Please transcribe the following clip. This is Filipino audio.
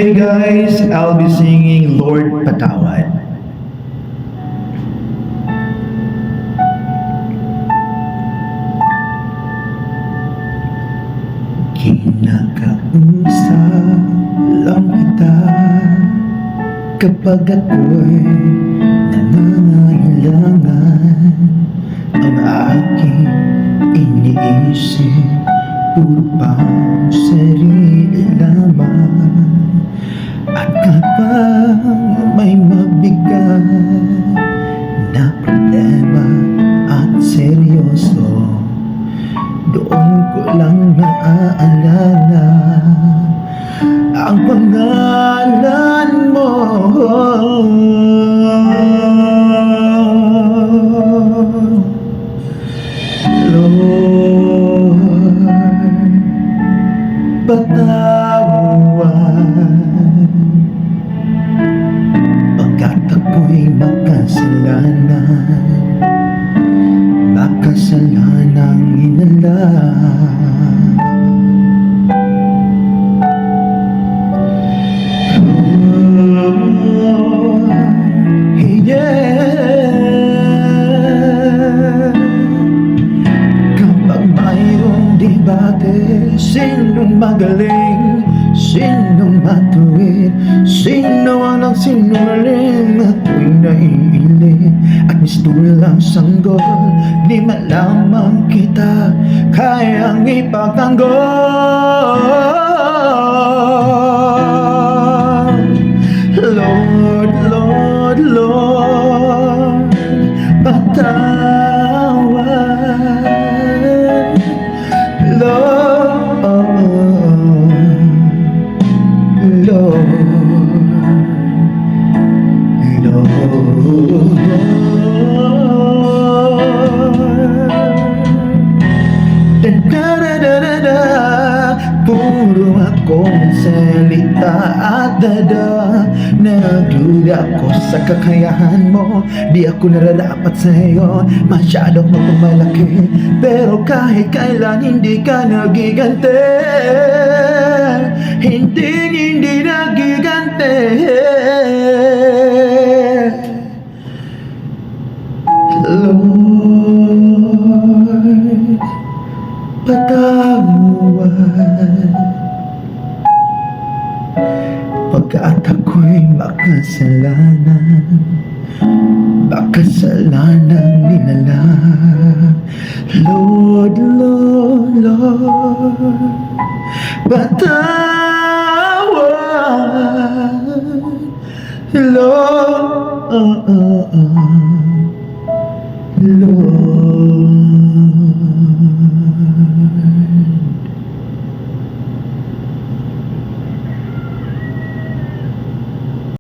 Hey guys, I'll be singing Lord Patawad. Kinakausap lang kita kapag ako'y nangangailangan. Ang aking iniisip puro pang sarili lamang. At kapag may mabigat na problema at seryoso, doon ko lang naaalala ang pangalan mo. Lord, patawad pagkat ako'y makasalanang inala. Kapag mayroong debate, sinong magaling, sinong matuwid, sino ang nagsinungaling at tuwing naiiling at mistulang sanggol, di malamang kita kayang ipagtanggol. Lord, Lord, Lord, patawad. Lord, Lord, Lord. Da-da-da-da-da, puro akong salita at dada. Nagduda ako sa kakayahan mo, di ako nararapat sa'yo, masyadong mapamalaki. Pero kahit kailan hindi ka nagigante, hindi nagigante. Lord, patawad pagkat ako'y makasalanang nilala. Lord, Lord, Lord, patawad. Lord,